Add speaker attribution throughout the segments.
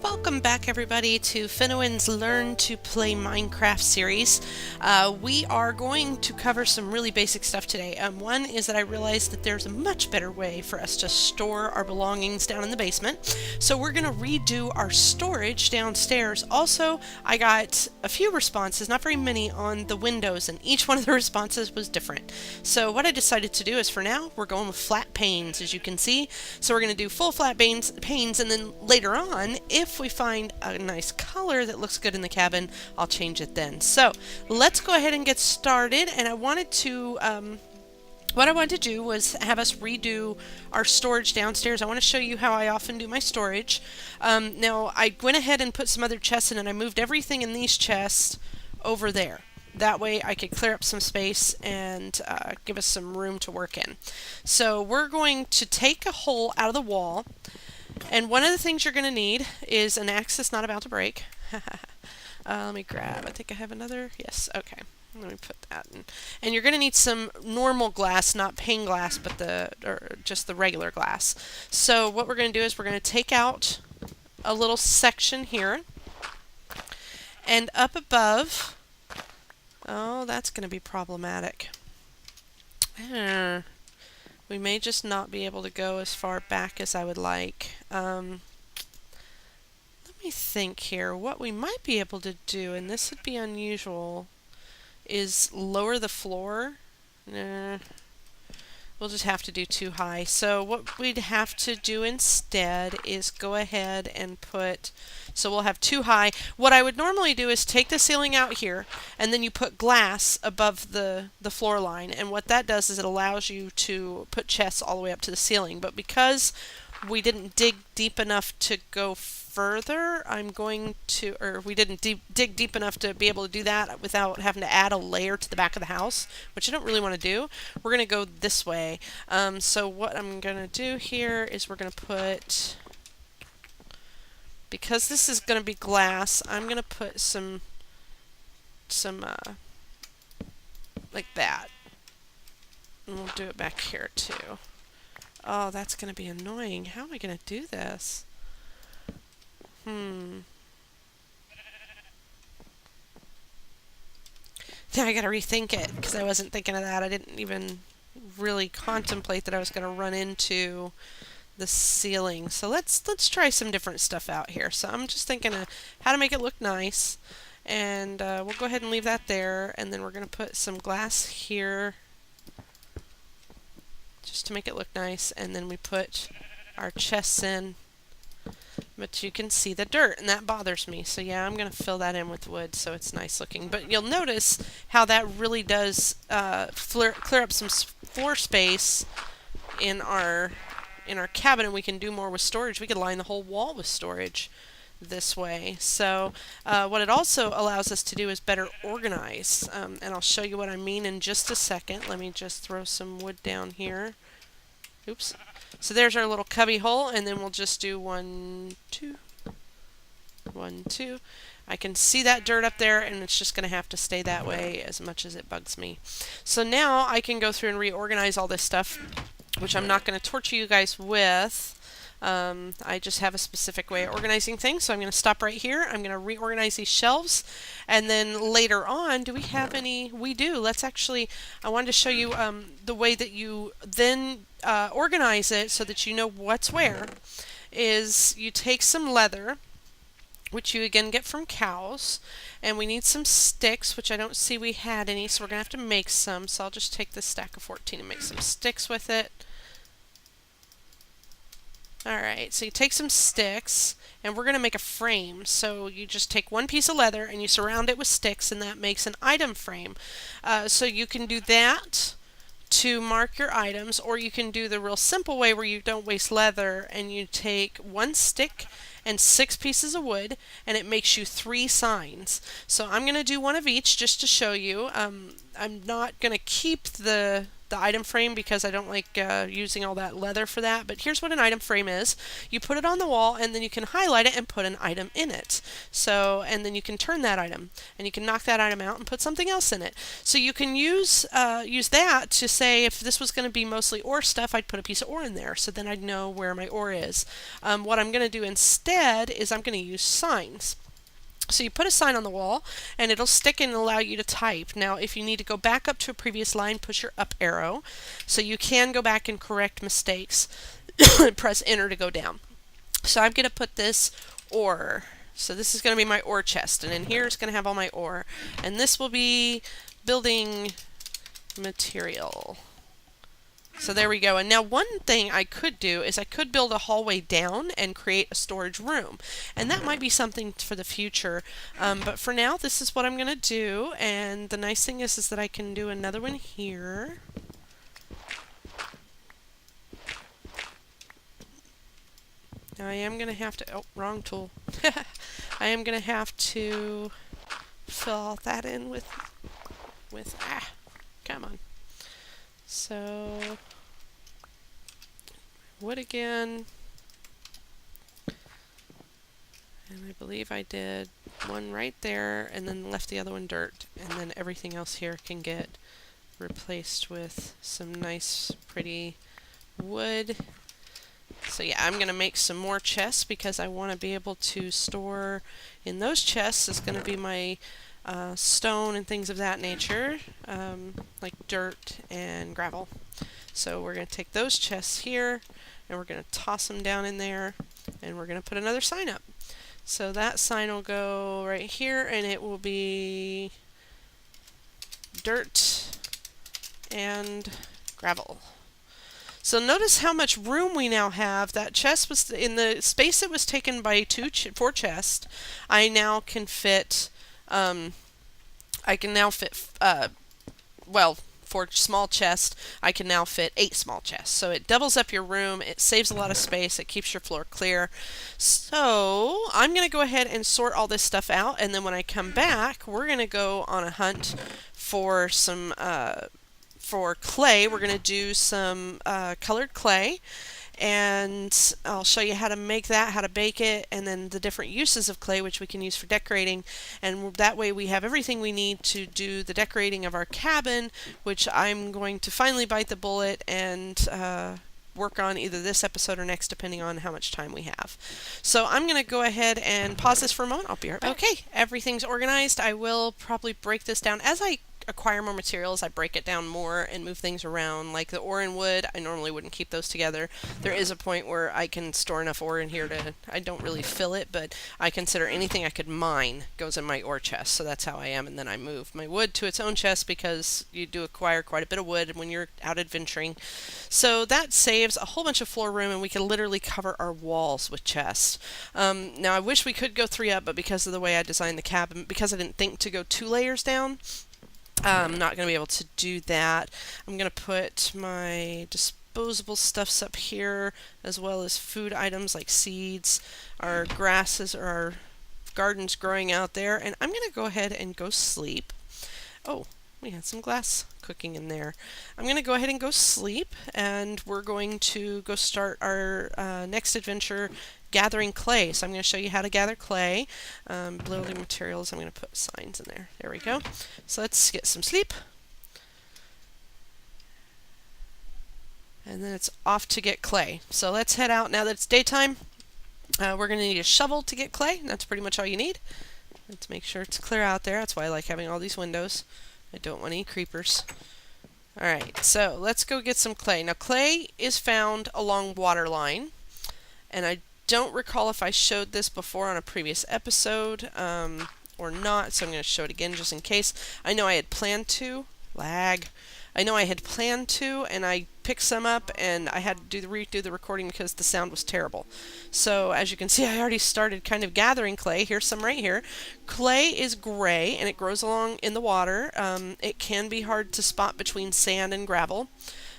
Speaker 1: Welcome back everybody to Finowen's Learn to Play Minecraft series. We are going to cover some really basic stuff today. One is that I realized that there's a much better way for us to store our belongings down in the basement. So we're going to redo our storage downstairs. Also, I got a few responses, not very many, on the windows, and each one of the responses was different. So what I decided to do is, for now, we're going with flat panes, as you can see. So we're going to do full flat panes, and then later on, if we find a nice color that looks good in the cabin, I'll change it then. So let's go ahead and get started. And I wanted to, what I wanted to do was have us redo our storage downstairs. I want to show you how I often do my storage. Now I went ahead and put some other chests in, and I moved everything in these chests over there. That way I could clear up some space and give us some room to work in. So we're going to take a hole out of the wall. And one of the things you're going to need is an axe that's not about to break. Let me grab, I think I have another. Yes, okay. Let me put that in. And you're going to need some normal glass, not pane glass, but just the regular glass. So what we're going to do is we're going to take out a little section here. And up above, oh, that's going to be problematic. We may just not be able to go as far back as I would like. Let me think here. What we might be able to do, and this would be unusual, is lower the floor. Nah, we'll just have to do too high. So what we'd have to do instead is go ahead and put, so we'll have too high. What I would normally do is take the ceiling out here, and then you put glass above the floor line. And what that does is it allows you to put chests all the way up to the ceiling. But because we didn't dig deep enough to go further, we didn't dig deep enough to be able to do that without having to add a layer to the back of the house, which I don't really want to do. We're going to go this way. So what I'm going to do here is we're going to put, because this is going to be glass, I'm going to put some like that. And we'll do it back here too. Oh, that's going to be annoying. How am I going to do this? Now I gotta rethink it, because I wasn't thinking of that. I didn't even really contemplate that I was gonna run into the ceiling. So let's try some different stuff out here. So I'm just thinking of how to make it look nice, and we'll go ahead and leave that there, and then we're gonna put some glass here just to make it look nice, and then we put our chests in. But you can see the dirt, and that bothers me. So yeah, I'm going to fill that in with wood so it's nice looking. But you'll notice how that really does clear up some floor space in our cabin, and we can do more with storage. We could line the whole wall with storage this way. So what it also allows us to do is better organize. And I'll show you what I mean in just a second. Let me just throw some wood down here. Oops. So there's our little cubby hole, and then we'll just do 1, 2, 1, 2. I can see that dirt up there, and it's just going to have to stay that way as much as it bugs me. So now I can go through and reorganize all this stuff, which I'm not going to torture you guys with. I just have a specific way of organizing things, so I'm going to stop right here. I'm going to reorganize these shelves, and then later on, do we have any? We do. Let's actually, I wanted to show you the way that you then organize it so that you know what's where. Is you take some leather, which you again get from cows, and we need some sticks, which I don't see we had any, so we're going to have to make some. So I'll just take this stack of 14 and make some sticks with it. Alright, so you take some sticks, and we're going to make a frame. So you just take one piece of leather and you surround it with sticks, and that makes an item frame. So you can do that to mark your items, or you can do the real simple way where you don't waste leather and you take one stick and 6 pieces of wood, and it makes you 3 signs. So I'm going to do one of each just to show you. I'm not going to keep the the item frame because I don't like using all that leather for that. But here's what an item frame is. You put it on the wall and then you can highlight it and put an item in it. So, and then you can turn that item and you can knock that item out and put something else in it. So you can use that to say if this was going to be mostly ore stuff, I'd put a piece of ore in there. So then I'd know where my ore is. What I'm going to do instead is I'm going to use signs. So you put a sign on the wall and it'll stick and allow you to type. Now if you need to go back up to a previous line, push your up arrow. So you can go back and correct mistakes. Press enter to go down. So I'm going to put this ore. So this is going to be my ore chest, and in here it's going to have all my ore. And this will be building material. So there we go. And now one thing I could do is I could build a hallway down and create a storage room. And that might be something for the future. But for now, this is what I'm going to do. And the nice thing is that I can do another one here. Now I am going to have to, oh, wrong tool. I am going to have to fill that in with, come on. So, wood again, and I believe I did one right there and then left the other one dirt, and then everything else here can get replaced with some nice pretty wood. So yeah, I'm going to make some more chests because I want to be able to store in those chests is going to be my stone and things of that nature, like dirt and gravel. So we're going to take those chests here and we're going to toss them down in there, and we're going to put another sign up. So that sign will go right here, and it will be dirt and gravel. So notice how much room we now have. That chest was in the space that was taken by 4 chests. I now can fit. I can now fit. Well, for small chests, I can now fit 8 small chests. So it doubles up your room. It saves a lot of space. It keeps your floor clear. So I'm going to go ahead and sort all this stuff out, and then when I come back, we're going to go on a hunt for some. For clay. We're going to do some colored clay, and I'll show you how to make that, how to bake it, and then the different uses of clay which we can use for decorating, and that way we have everything we need to do the decorating of our cabin, which I'm going to finally bite the bullet and work on either this episode or next, depending on how much time we have. So I'm going to go ahead and pause this for a moment. I'll be right back. Okay, everything's organized. I will probably break this down as I acquire more materials. I break it down more and move things around. Like the ore and wood, I normally wouldn't keep those together. There is a point where I can store enough ore in here to, I don't really fill it, but I consider anything I could mine goes in my ore chest. So that's how I am. And then I move my wood to its own chest because you do acquire quite a bit of wood when you're out adventuring. So that saves a whole bunch of floor room, and we can literally cover our walls with chests. Now I wish we could go 3 up, but because of the way I designed the cabin, because I didn't think to go 2 layers down, I'm not going to be able to do that. I'm going to put my disposable stuffs up here, as well as food items like seeds, our grasses, or our gardens growing out there, and I'm going to go ahead and go sleep. Oh, we had some glass cooking in there. I'm going to go ahead and go sleep, and we're going to go start our next adventure gathering clay. So I'm going to show you how to gather clay. Building materials, I'm going to put signs in there. There we go. So let's get some sleep. And then it's off to get clay. So let's head out now that it's daytime. We're going to need a shovel to get clay. That's pretty much all you need. Let's make sure it's clear out there. That's why I like having all these windows. I don't want any creepers. Alright, so let's go get some clay. Now clay is found along water line, and I don't recall if I showed this before on a previous episode or not, so I'm going to show it again just in case. I know I had planned to. I know I had planned to, and I picked some up, and I had to redo the recording because the sound was terrible. So as you can see, I already started kind of gathering clay. Here's some right here. Clay is gray, and it grows along in the water. It can be hard to spot between sand and gravel,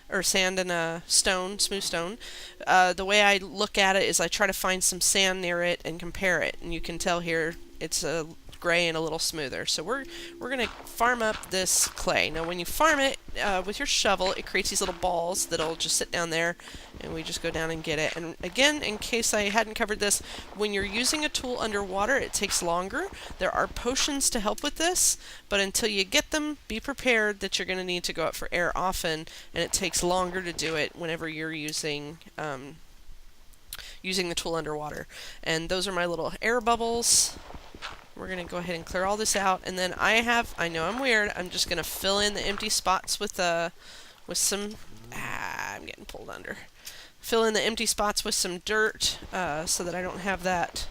Speaker 1: or sand and stone, smooth stone. The way I look at it is I try to find some sand near it and compare it, and you can tell here it's gray and a little smoother. So we're going to farm up this clay. Now when you farm it, with your shovel, it creates these little balls that'll just sit down there, and we just go down and get it. And again, in case I hadn't covered this, when you're using a tool underwater, it takes longer. There are potions to help with this, but until you get them, be prepared that you're going to need to go out for air often, and it takes longer to do it whenever you're using using the tool underwater. And those are my little air bubbles. We're going to go ahead and clear all this out, and then I know I'm weird, I'm just going to fill in the empty spots with some, I'm getting pulled under. Fill in the empty spots with some dirt so that I don't have that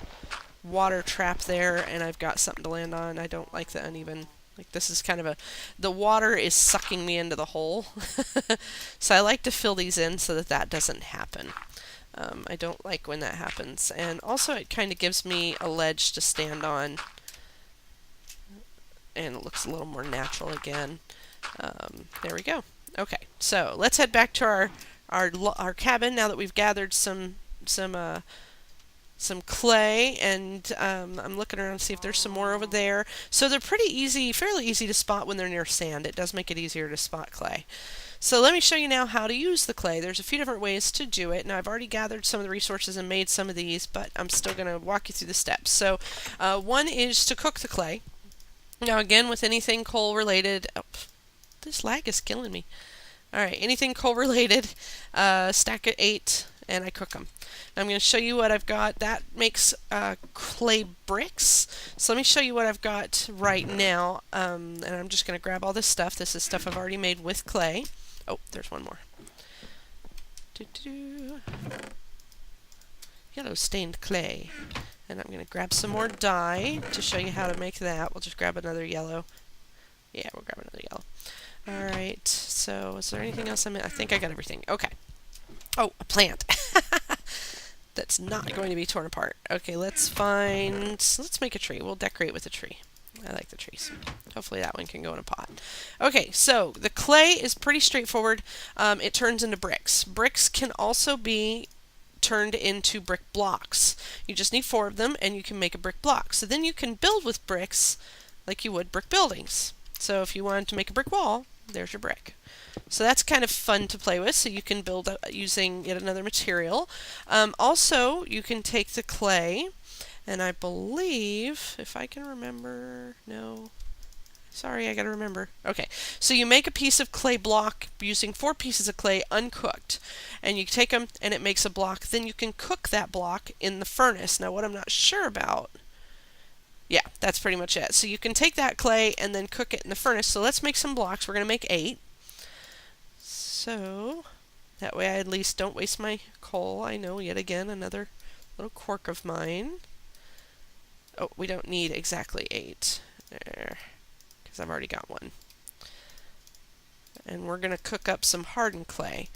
Speaker 1: water trap there, and I've got something to land on. I don't like the uneven, like this is kind of the water is sucking me into the hole. So I like to fill these in so that that doesn't happen. I don't like when that happens, and also it kind of gives me a ledge to stand on, and it looks a little more natural again. There we go. Okay, so let's head back to our cabin now that we've gathered some clay, and I'm looking around to see if there's some more over there. So they're pretty easy, fairly easy to spot when they're near sand. It does make it easier to spot clay. So let me show you now how to use the clay. There's a few different ways to do it. Now I've already gathered some of the resources and made some of these, but I'm still going to walk you through the steps. So one is to cook the clay. Now again, with anything coal related, this lag is killing me. Alright, anything coal related, stack at 8, and I cook them. Now I'm going to show you what I've got. That makes clay bricks. So let me show you what I've got right now, and I'm just going to grab all this stuff. This is stuff I've already made with clay. Oh, there's one more. Yellow stained clay. And I'm going to grab some more dye to show you how to make that. We'll just grab another yellow. Yeah, we'll grab another yellow. Alright, so is there anything else I think I got everything. Okay. Oh, a plant. That's not going to be torn apart. Okay, let's make a tree. We'll decorate with a tree. I like the trees. Hopefully that one can go in a pot. Okay, so the clay is pretty straightforward. It turns into bricks. Bricks can also be turned into brick blocks. You just need 4 of them, and you can make a brick block. So then you can build with bricks like you would brick buildings. So if you wanted to make a brick wall, there's your brick. So that's kind of fun to play with, so you can build using yet another material. Also, you can take the clay, and I believe, if I can remember, no, sorry, I gotta remember. Okay, so you make a piece of clay block using 4 pieces of clay uncooked, and you take them and it makes a block. Then you can cook that block in the furnace. Now what I'm not sure about, yeah, that's pretty much it. So you can take that clay and then cook it in the furnace. So let's make some blocks. We're gonna make 8. So that way I at least don't waste my coal. I know, yet again, another little quirk of mine. Oh, we don't need exactly 8 there, because I've already got one. And we're going to cook up some hardened clay.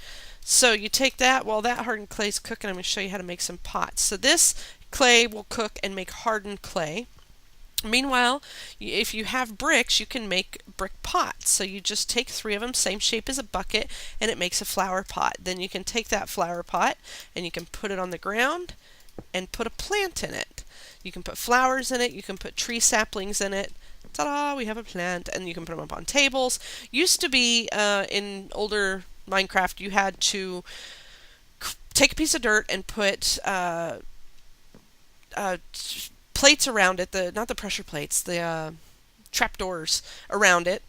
Speaker 1: So you take that, while that hardened clay is cooking, I'm going to show you how to make some pots. So this clay will cook and make hardened clay. Meanwhile, if you have bricks, you can make brick pots. So you just take 3 of them, same shape as a bucket, and it makes a flower pot. Then you can take that flower pot and you can put it on the ground and put a plant in it. You can put flowers in it, you can put tree saplings in it. Ta-da, we have a plant, and you can put them up on tables. Used to be, in older Minecraft, you had to take a piece of dirt and put plates around it, not the pressure plates, the trapdoors around it,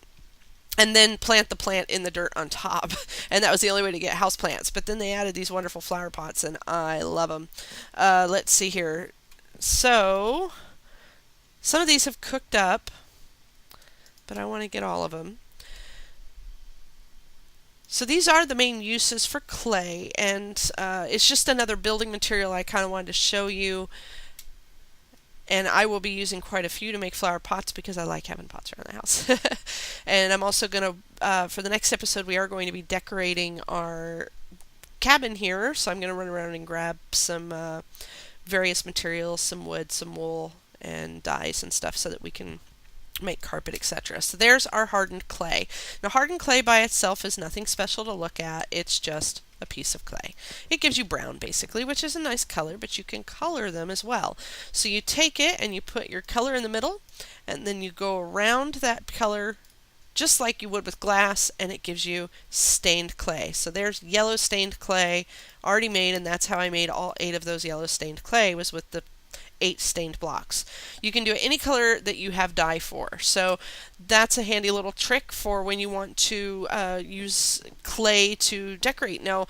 Speaker 1: and then plant the plant in the dirt on top. And that was the only way to get house plants. But then they added these wonderful flower pots, and I love them. Let's see here. So, some of these have cooked up, but I want to get all of them. So these are the main uses for clay, and it's just another building material I kind of wanted to show you. And I will be using quite a few to make flower pots because I like having pots around the house. And I'm also going to, for the next episode, we are going to be decorating our cabin here. So I'm going to run around and grab some various materials, some wood, some wool, and dyes and stuff so that we can make carpet, etc. So there's our hardened clay. Now hardened clay by itself is nothing special to look at. It's just a piece of clay. It gives you brown basically, which is a nice color, but you can color them as well. So you take it and you put your color in the middle, and then you go around that color just like you would with glass, and it gives you stained clay. So there's yellow stained clay already made, and that's how I made all 8 of those yellow stained clay, was with the 8 stained blocks. You can do any color that you have dye for. So that's a handy little trick for when you want to use clay to decorate. Now,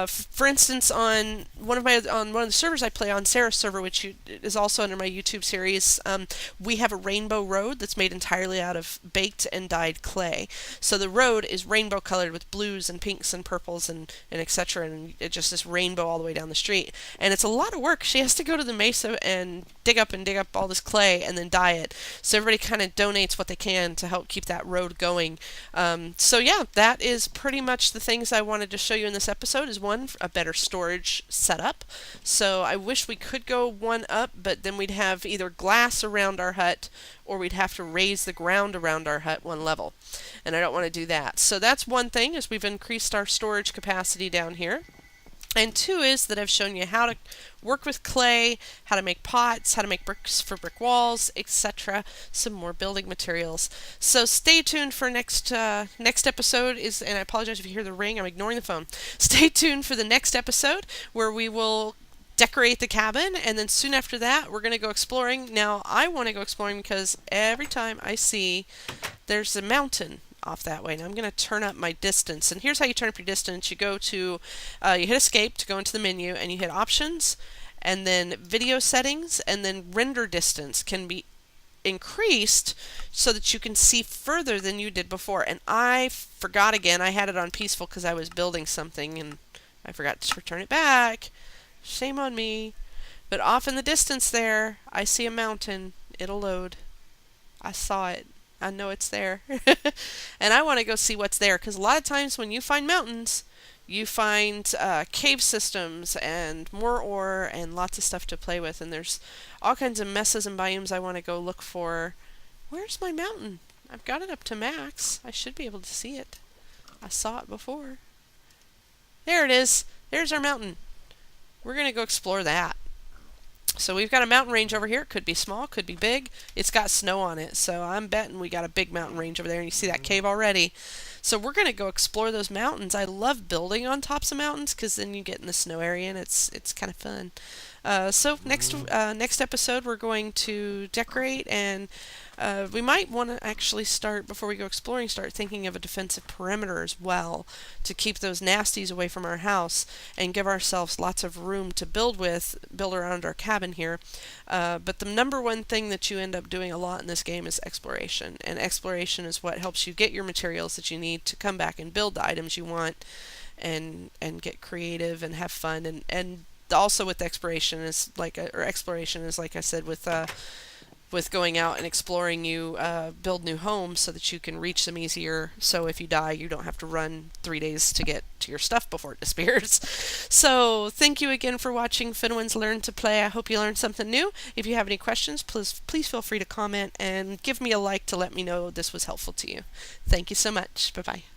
Speaker 1: for instance, on one of the servers I play on, Sarah's server, which is also under my YouTube series, we have a rainbow road that's made entirely out of baked and dyed clay. So the road is rainbow colored with blues and pinks and purples and etc. And it's just this rainbow all the way down the street. And it's a lot of work. She has to go to the mesa and dig up all this clay and then dye it. So everybody kind of donates what they can to help keep that road going. So yeah, that is pretty much the things I wanted to show you in this episode. Is one, a better storage setup. So I wish we could go one up, but then we'd have either glass around our hut or we'd have to raise the ground around our hut one level. And I don't want to do that. So that's one thing, is we've increased our storage capacity down here. And 2 is that I've shown you how to work with clay, how to make pots, how to make bricks for brick walls, etc. Some more building materials. So stay tuned for next episode. And I apologize if you hear the ring. I'm ignoring the phone. Stay tuned for the next episode, where we will decorate the cabin, and then soon after that we're going to go exploring. Now I want to go exploring because every time I see there's a mountain off that way. Now I'm going to turn up my distance, and here's how you turn up your distance. You go to, you hit escape to go into the menu, and you hit options, and then video settings, and then render distance can be increased so that you can see further than you did before. And I forgot again, I had it on peaceful because I was building something, and I forgot to return it back. Shame on me. But off in the distance there, I see a mountain. It'll load. I saw it. I know it's there. And I want to go see what's there, because a lot of times when you find mountains, you find cave systems and more ore and lots of stuff to play with. And there's all kinds of mesas and biomes I want to go look for. Where's my mountain? I've got it up to max. I should be able to see it. I saw it before. There it is. There's our mountain. We're going to go explore that. So we've got a mountain range over here. It could be small, could be big. It's got snow on it, so I'm betting we got a big mountain range over there, and you see that cave already. So we're going to go explore those mountains. I love building on tops of mountains, because then you get in the snow area, and it's kind of fun. So next episode we're going to decorate, and we might want to actually start, before we go exploring, start thinking of a defensive perimeter as well, to keep those nasties away from our house and give ourselves lots of room to build around our cabin here. But the number one thing that you end up doing a lot in this game is exploration, and exploration is what helps you get your materials that you need to come back and build the items you want, and get creative and have fun. And also with exploration is like I said, with going out and exploring, you build new homes so that you can reach them easier. So if you die, you don't have to run 3 days to get to your stuff before it disappears. So thank you again for watching Finowen's Learn to Play. I hope you learned something new. If you have any questions, please feel free to comment and give me a like to let me know this was helpful to you. Thank you so much. Bye-bye.